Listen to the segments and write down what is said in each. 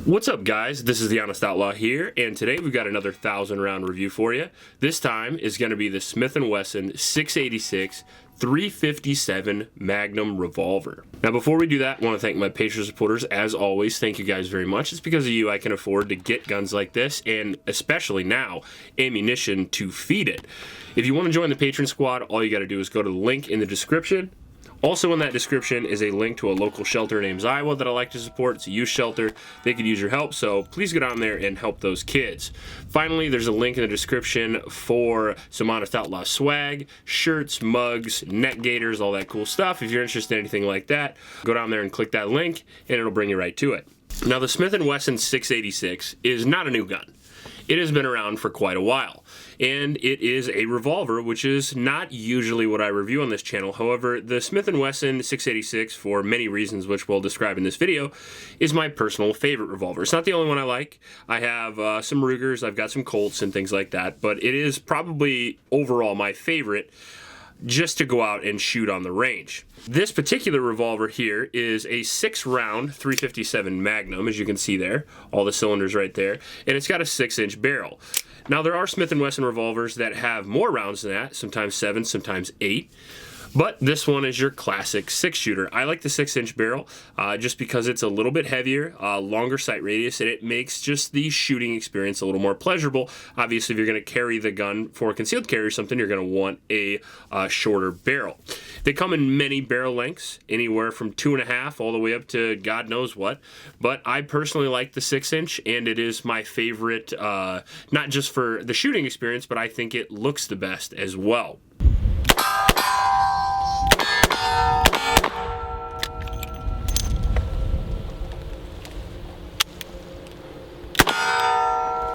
What's up, guys? This is the Honest Outlaw here, and today we've got another 1,000-round review for you. This time is going to be the Smith and Wesson 686 357 Magnum Revolver. Now, before we do that, I want to thank my Patreon supporters. As always, thank you guys very much. It's because of you I can afford to get guns like this, and especially now, ammunition to feed it. If you want to join the Patreon squad, all you got to do is go to the link in the description. Also in that description is a link to a local shelter named Iowa that I like to support. It's a youth shelter. They could use your help, so please go down there and help those kids. Finally, there's a link in the description for some Honest Outlaw swag, shirts, mugs, neck gaiters, all that cool stuff. If you're interested in anything like that, go down there and click that link, and it'll bring you right to it. Now, the Smith and Wesson 686 is not a new gun. It has been around for quite a while, and it is a revolver, which is not usually what I review on this channel. However, the Smith and Wesson 686, for many reasons which we'll describe in this video, is my personal favorite revolver. It's not the only one I like. I have some Rugers, I've got some Colts and things like that, but it is probably overall my favorite just to go out and shoot on the range. This particular revolver here is a 6-round 357 Magnum, as you can see there, all the cylinders right there, and it's got a 6-inch barrel. Now, there are Smith and Wesson revolvers that have more rounds than that, sometimes 7, sometimes 8. But this one is your classic 6-shooter. I like the 6-inch barrel just because it's a little bit heavier, longer sight radius, and it makes just the shooting experience a little more pleasurable. Obviously, if you're going to carry the gun for a concealed carry or something, you're going to want a shorter barrel. They come in many barrel lengths, anywhere from 2.5 all the way up to God knows what. But I personally like the 6-inch, and it is my favorite, not just for the shooting experience, but I think it looks the best as well.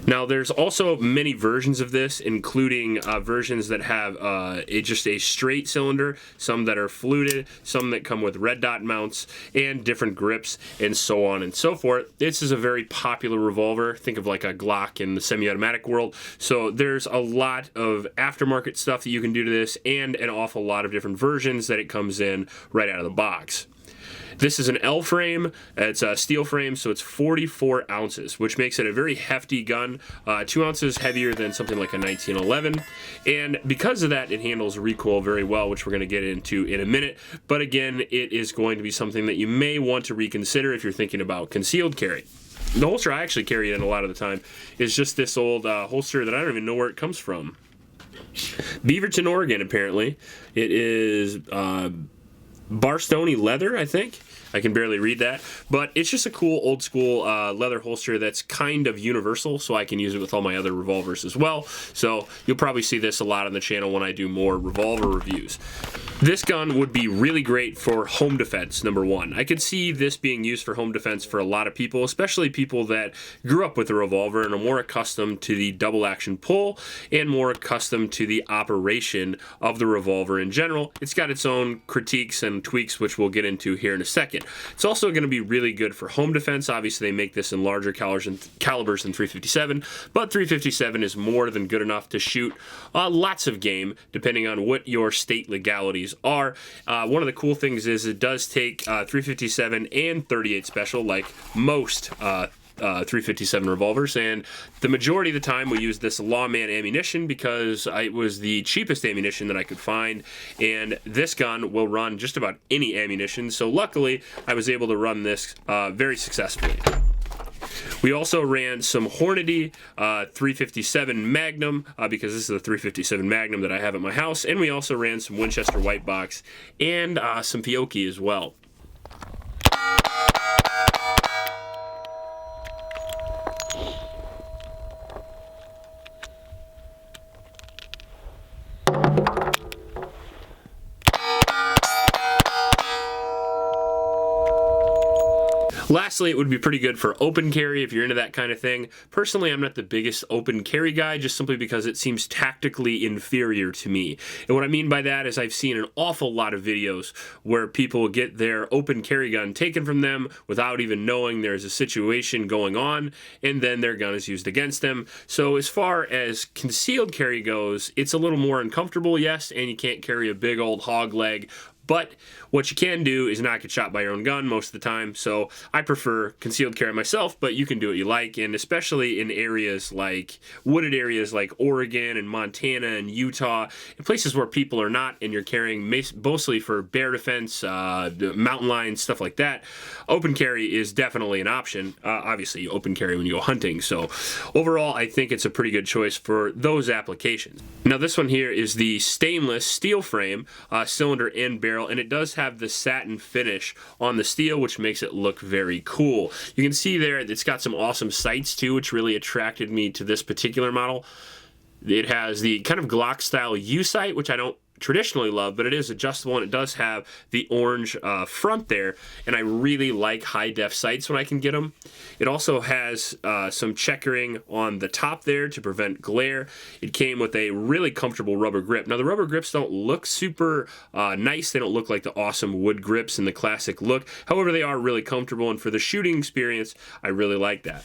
Now, there's also many versions of this, including versions that have just a straight cylinder, some that are fluted, some that come with red dot mounts, and different grips, and so on and so forth. This is a very popular revolver. Think of like a Glock in the semi-automatic world. So there's a lot of aftermarket stuff that you can do to this, and an awful lot of different versions that it comes in right out of the box. This is an L frame, it's a steel frame, so it's 44 ounces, which makes it a very hefty gun, 2 ounces heavier than something like a 1911, and because of that, it handles recoil very well, which we're going to get into in a minute, but again, it is going to be something that you may want to reconsider if you're thinking about concealed carry. The holster I actually carry in a lot of the time is just this old holster that I don't even know where it comes from. Beaverton, Oregon, apparently. It is Barstony leather, I think. I can barely read that, but it's just a cool old school leather holster that's kind of universal, so I can use it with all my other revolvers as well. So you'll probably see this a lot on the channel when I do more revolver reviews. This gun would be really great for home defense, number one. I could see this being used for home defense for a lot of people, especially people that grew up with a revolver and are more accustomed to the double action pull and more accustomed to the operation of the revolver in general. It's got its own critiques and tweaks, which we'll get into here in a second. It's also going to be really good for home defense. Obviously, they make this in larger calibers than 357, but 357 is more than good enough to shoot lots of game, depending on what your state legalities are. One of the cool things is it does take 357 and 38 special, like most 357 revolvers, and the majority of the time we use this lawman ammunition because it was the cheapest ammunition that I could find, and this gun will run just about any ammunition, so luckily I was able to run this very successfully. We also ran some Hornady 357 Magnum because this is the 357 Magnum that I have at my house, and we also ran some Winchester White Box and some Pioki as well. Lastly, it would be pretty good for open carry if you're into that kind of thing. Personally, I'm not the biggest open carry guy just simply because it seems tactically inferior to me. And what I mean by that is I've seen an awful lot of videos where people get their open carry gun taken from them without even knowing there's a situation going on, and then their gun is used against them. So as far as concealed carry goes, it's a little more uncomfortable, yes, and you can't carry a big old hog leg But what you can do is not get shot by your own gun most of the time, so I prefer concealed carry myself, but you can do what you like, and especially in areas like wooded areas like Oregon and Montana and Utah, in places where people are not, and you're carrying mostly for bear defense, mountain lions, stuff like that. Open carry is definitely an option. Obviously, you open carry when you go hunting, so overall, I think it's a pretty good choice for those applications. Now, this one here is the stainless steel frame, cylinder and barrel, and it does have the satin finish on the steel, which makes it look very cool. You can see there it's got some awesome sights too, which really attracted me to this particular model. It has the kind of Glock style U sight, which I don't traditionally love, but it is adjustable, and it does have the orange front there, and I really like high def sights when I can get them. It also has some checkering on the top there to prevent glare. It came with a really comfortable rubber grip. Now, the rubber grips don't look super nice. They don't look like the awesome wood grips in the classic look. However, they are really comfortable, and for the shooting experience, I really like that.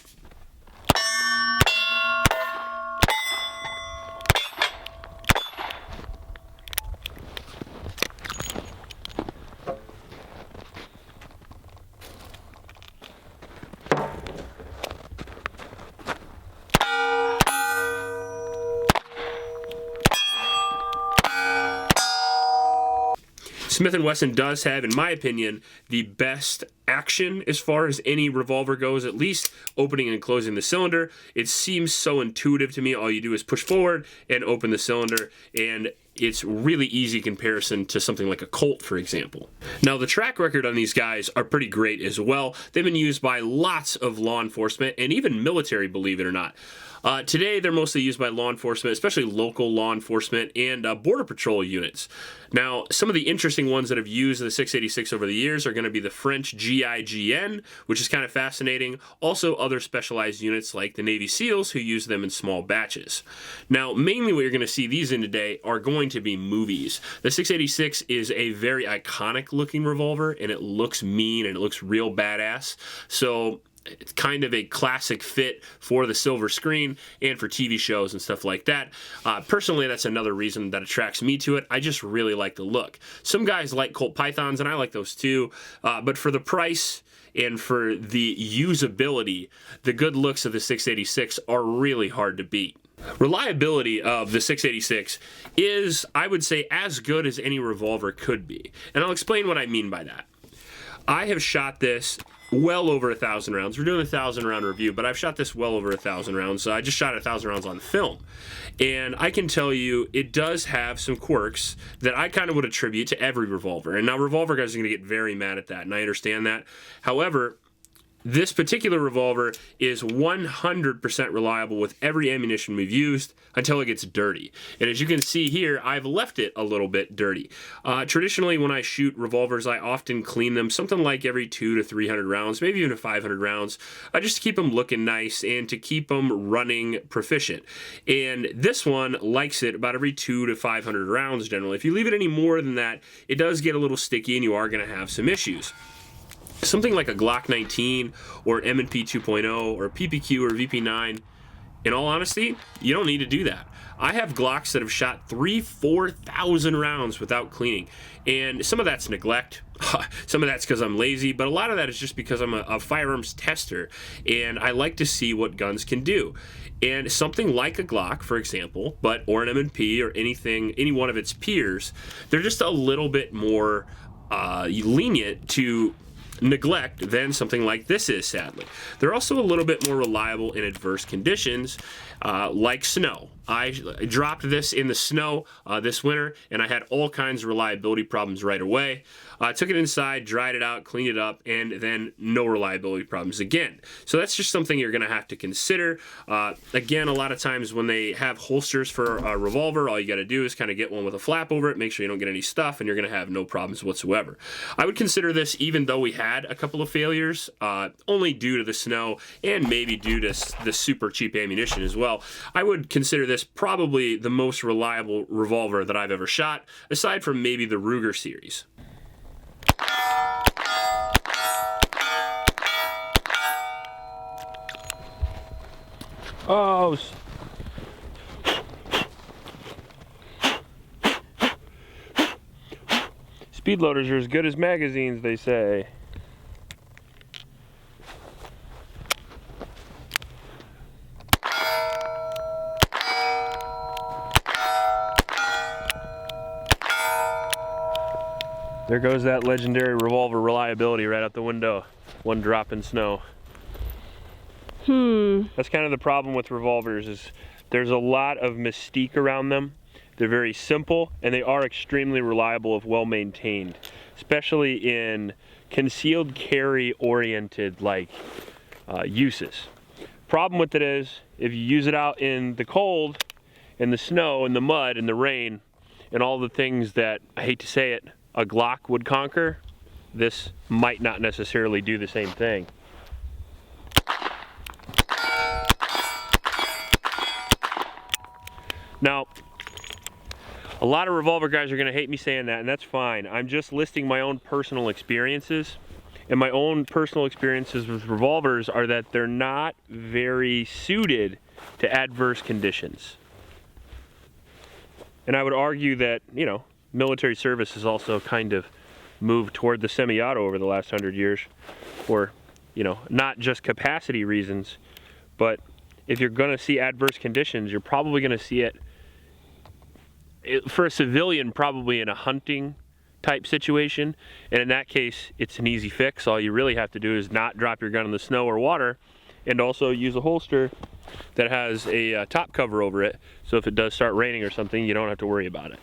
Smith and Wesson does have, in my opinion, the best action as far as any revolver goes, at least opening and closing the cylinder. It seems so intuitive to me. All you do is push forward and open the cylinder, and it's really easy comparison to something like a Colt, for example. Now, the track record on these guys are pretty great as well. They've been used by lots of law enforcement and even military, believe it or not. Today, they're mostly used by law enforcement, especially local law enforcement and Border Patrol units. Now, some of the interesting ones that have used the 686 over the years are going to be the French GIGN, which is kind of fascinating. Also, other specialized units like the Navy SEALs who use them in small batches. Now, mainly what you're going to see these in today are going to be movies. The 686 is a very iconic looking revolver, and it looks mean and it looks real badass. So it's kind of a classic fit for the silver screen and for TV shows and stuff like that. Personally, that's another reason that attracts me to it. I just really like the look. Some guys like Colt Pythons, and I like those too, but for the price and for the usability, the good looks of the 686 are really hard to beat. Reliability of the 686 is, I would say, as good as any revolver could be, and I'll explain what I mean by that. I have shot this well over 1,000 rounds. We're doing a 1,000 round review, but I've shot this well over 1,000 rounds. So I just shot 1,000 rounds on film. And I can tell you it does have some quirks that I kind of would attribute to every revolver. And now revolver guys are going to get very mad at that, and I understand that. However, this particular revolver is 100% reliable with every ammunition we've used until it gets dirty. And as you can see here, I've left it a little bit dirty. Traditionally, when I shoot revolvers, I often clean them something like every 200 to 300 rounds, maybe even 500 rounds, just to keep them looking nice and to keep them running proficient. And this one likes it about every 200 to 500 rounds generally. If you leave it any more than that, it does get a little sticky and you are going to have some issues. Something like a Glock 19 or M&P 2.0 or PPQ or VP9, in all honesty, you don't need to do that. I have Glocks that have shot 4,000 rounds without cleaning, and some of that's neglect. Some of that's because I'm lazy, but a lot of that is just because I'm a firearms tester, and I like to see what guns can do. And something like a Glock, for example, or an M&P or any one of its peers, they're just a little bit more lenient to neglect than something like this is, sadly. They're also a little bit more reliable in adverse conditions, like snow. I dropped this in the snow this winter, and I had all kinds of reliability problems right away. I took it inside, dried it out, cleaned it up, and then no reliability problems again. So that's just something you're going to have to consider. Again, a lot of times when they have holsters for a revolver, all you got to do is kind of get one with a flap over it, make sure you don't get any stuff, and you're going to have no problems whatsoever. I would consider this, even though we had a couple of failures, only due to the snow and maybe due to the super cheap ammunition as well, I would consider this probably the most reliable revolver that I've ever shot, aside from maybe the Ruger series. Oh, Speed loaders are as good as magazines, they say. There goes that legendary Revolver reliability right out the window. One drop in snow. That's kind of the problem with Revolvers, is there's a lot of mystique around them. They're very simple, and they are extremely reliable if well maintained, especially in concealed carry oriented uses. Problem with it is, if you use it out in the cold, in the snow, in the mud, in the rain, and all the things that, I hate to say it, a Glock would conquer, this might not necessarily do the same thing. Now, a lot of Revolver guys are going to hate me saying that, and that's fine. I'm just listing my own personal experiences. And my own personal experiences with Revolvers are that they're not very suited to adverse conditions. And I would argue that, you know, military service has also kind of moved toward the semi-auto over the last 100 years for, you know, not just capacity reasons, but if you're going to see adverse conditions, you're probably going to see it, for a civilian, probably in a hunting type situation. And in that case, it's an easy fix. All you really have to do is not drop your gun in the snow or water, and also use a holster that has a top cover over it. So if it does start raining or something, you don't have to worry about it.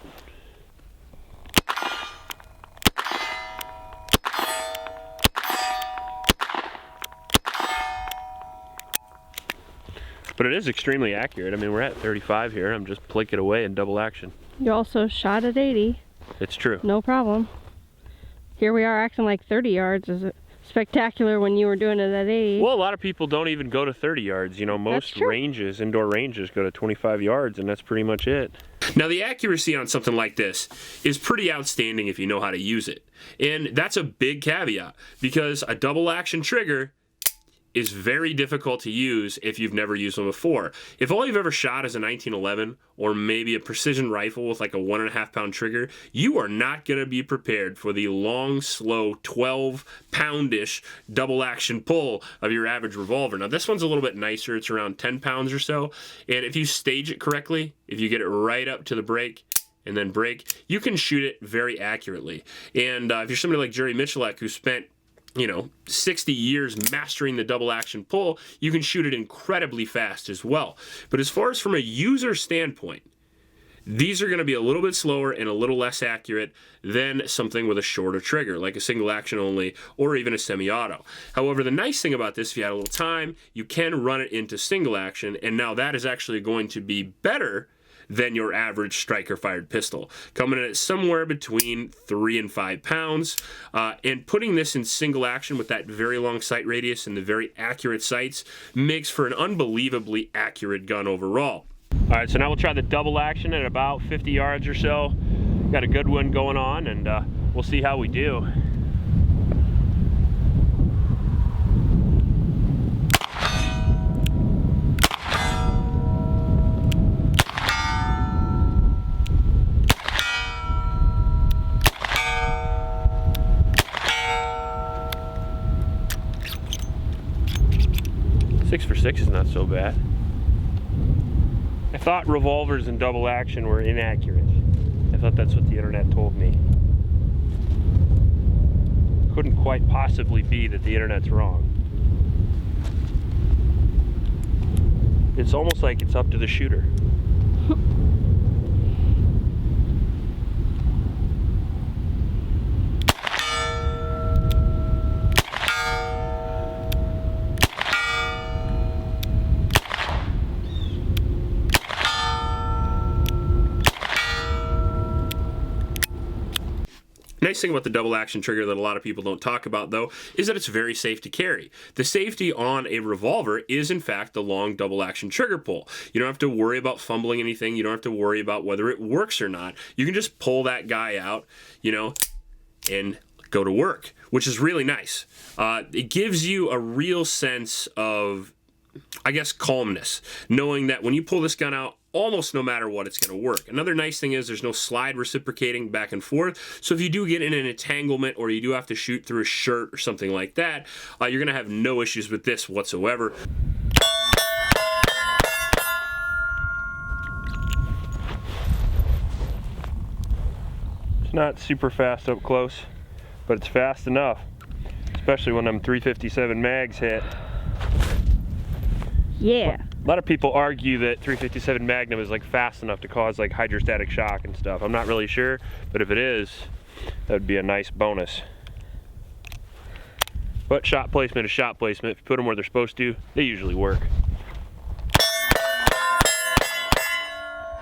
But it is extremely accurate. I mean, we're at 35 here. I'm just plinking away in double action. You also shot at 80. It's true. No problem. Here we are acting like 30 yards is spectacular when you were doing it at 80. Well, a lot of people don't even go to 30 yards. You know, most ranges, indoor ranges, go to 25 yards, and that's pretty much it. Now, the accuracy on something like this is pretty outstanding if you know how to use it. And that's a big caveat, because a double action trigger is very difficult to use if you've never used one before. If all you've ever shot is a 1911 or maybe a precision rifle with like a 1.5 pound trigger, you are not going to be prepared for the long, slow 12 poundish double action pull of your average Revolver. Now this one's a little bit nicer. It's around 10 pounds or so. And if you stage it correctly, if you get it right up to the break, and then break, you can shoot it very accurately. And if you're somebody like Jerry Michalek, who spent 60 years mastering the double action pull, you can shoot it incredibly fast as well. But as far as from a user standpoint, these are going to be a little bit slower and a little less accurate than something with a shorter trigger, like a single action only, or even a semi-auto. However, the nice thing about this, if you had a little time, you can run it into single action, and now that is actually going to be better than your average striker-fired pistol, coming in at somewhere between 3 and 5 pounds. And putting this in single action with that very long sight radius and the very accurate sights makes for an unbelievably accurate gun overall. All right, so now we'll try the double action at about 50 yards or so. Got a good one going on, and we'll see how we do. Six for 6 is not so bad. I thought Revolvers and double action were inaccurate. I thought that's what the internet told me. Couldn't quite possibly be that the internet's wrong. It's almost like it's up to the shooter. Nice thing about the double action trigger that a lot of people don't talk about, though, is that it's very safe to carry. The safety on a Revolver is, in fact, the long double action trigger pull. You don't have to worry about fumbling anything. You don't have to worry about whether it works or not. You can just pull that guy out, and go to work, which is really nice. It gives you a real sense of, I guess, calmness, knowing that when you pull this gun out, almost no matter what, it's going to work. Another nice thing is there's no slide reciprocating back and forth. So if you do get in an entanglement or you do have to shoot through a shirt or something like that, you're going to have no issues with this whatsoever. It's not super fast up close, but it's fast enough, especially when them 357 mags hit. Yeah. A lot of people argue that 357 Magnum is like fast enough to cause like hydrostatic shock and stuff. I'm not really sure, but if it is, that would be a nice bonus. But shot placement is shot placement. If you put them where they're supposed to, they usually work.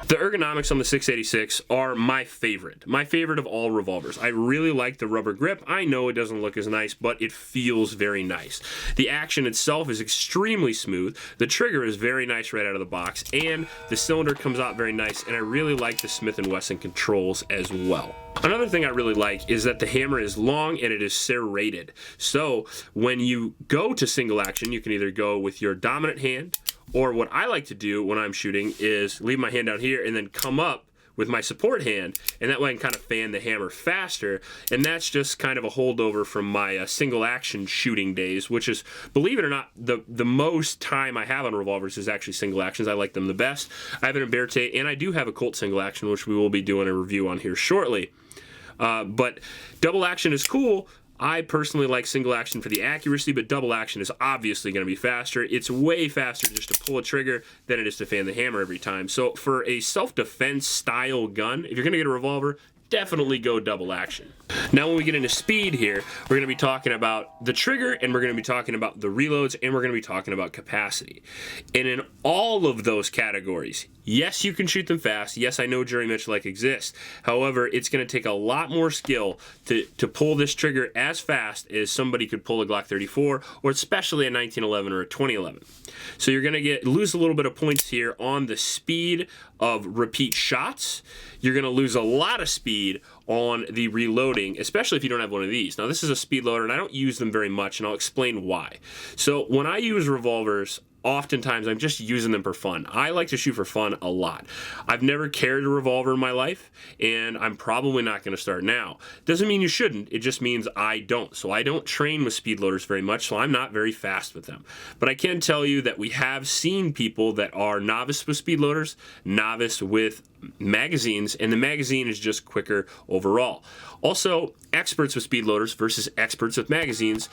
The ergonomics on the 686 are my favorite of all revolvers. I really like the rubber grip. I know it doesn't look as nice, but it feels very nice. The action itself is extremely smooth. The trigger is very nice right out of the box, and the cylinder comes out very nice, and I really like the Smith and Wesson controls as well. Another thing I really like is that the hammer is long and it is serrated. So when you go to single action, you can either go with your dominant hand, or what I like to do when I'm shooting is leave my hand down here and then come up with my support hand, and that way I can kind of fan the hammer faster, and that's just kind of a holdover from my single action shooting days, which is, believe it or not, the most time I have on revolvers is actually single actions. I like them the best. I have an Berthe, and I do have a Colt single action, which we will be doing a review on here shortly. But double action is cool. I personally like single action for the accuracy, but double action is obviously going to be faster. It's way faster just to pull a trigger than it is to fan the hammer every time. So for a self-defense style gun, if you're going to get a revolver, definitely go double action. Now when we get into speed here, we're going to be talking about the trigger, and we're going to be talking about the reloads, and we're going to be talking about capacity. And in all of those categories, yes, you can shoot them fast. Yes, I know Jerry Mitchell exists. However, it's going to take a lot more skill to pull this trigger as fast as somebody could pull a Glock 34, or especially a 1911 or a 2011. So you're going to lose a little bit of points here on the speed of repeat shots. You're going to lose a lot of speed on the reloading, especially if you don't have one of these. Now, this is a speed loader, and I don't use them very much, and I'll explain why. So when I use revolvers, oftentimes I'm just using them for fun. I like to shoot for fun a lot. I've never carried a revolver in my life, and I'm probably not going to start now. Doesn't mean you shouldn't, it just means I don't. So I don't train with speed loaders very much, so I'm not very fast with them. But I can tell you that we have seen people that are novice with speed loaders, novice with magazines, and the magazine is just quicker overall. Also, experts with speed loaders versus experts with magazines,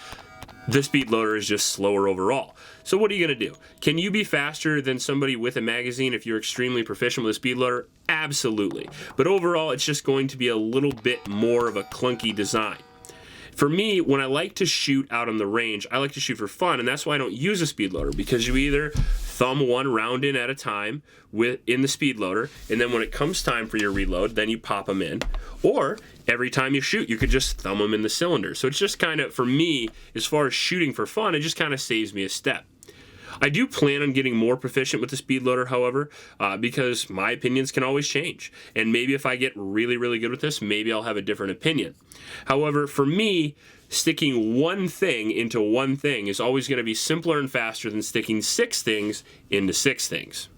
the speed loader is just slower overall. So what are you going to do? Can you be faster than somebody with a magazine if you're extremely proficient with a speed loader? Absolutely. But overall, it's just going to be a little bit more of a clunky design. For me, when I like to shoot out on the range, I like to shoot for fun, and that's why I don't use a speed loader, because you either thumb one round in at a time in the speed loader, and then when it comes time for your reload, then you pop them in, or every time you shoot, you could just thumb them in the cylinder. So it's just kind of, for me, as far as shooting for fun, it just kind of saves me a step. I do plan on getting more proficient with the speed loader, however, because my opinions can always change. And maybe if I get really, really good with this, maybe I'll have a different opinion. However, for me, sticking one thing into one thing is always going to be simpler and faster than sticking 6 things into 6 things.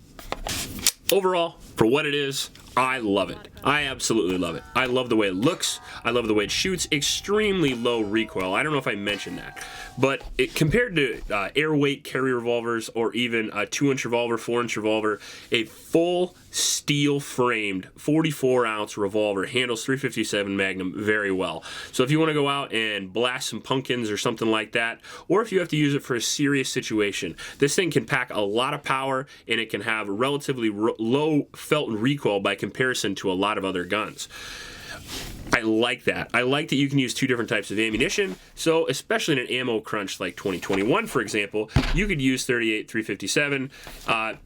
Overall, for what it is, I love it. I absolutely love it. I love the way it looks. I love the way it shoots. Extremely low recoil. I don't know if I mentioned that. But compared to airweight carry revolvers, or even a 2-inch revolver, 4-inch revolver, a full steel framed 44-ounce revolver handles 357 Magnum very well. So if you want to go out and blast some pumpkins or something like that, or if you have to use it for a serious situation, this thing can pack a lot of power, and it can have relatively low felt recoil by comparison to a lot of other guns. I like that. I like that you can use 2 different types of ammunition. So especially in an ammo crunch like 2021, for example, you could use 38 357.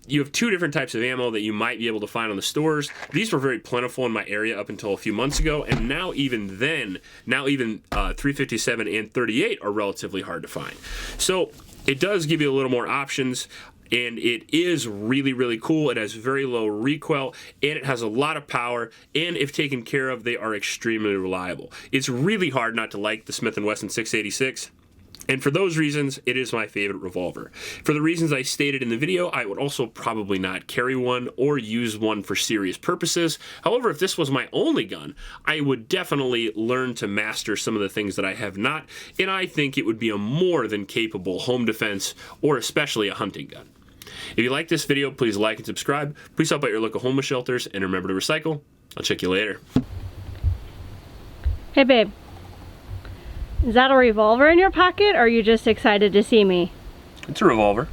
You have 2 different types of ammo that you might be able to find on the stores. These were very plentiful in my area up until a few months ago, and now even 357 and 38 are relatively hard to find. So it does give you a little more options. And it is really, really cool. It has very low recoil, and it has a lot of power, and if taken care of, they are extremely reliable. It's really hard not to like the Smith and Wesson 686. And for those reasons, it is my favorite revolver. For the reasons I stated in the video, I would also probably not carry one or use one for serious purposes. However, if this was my only gun, I would definitely learn to master some of the things that I have not, and I think it would be a more than capable home defense or especially a hunting gun. If you like this video, please like and subscribe. Please help out your local homeless shelters, and remember to recycle. I'll check you later. Hey babe, is that a revolver in your pocket, or are you just excited to see me? It's a revolver.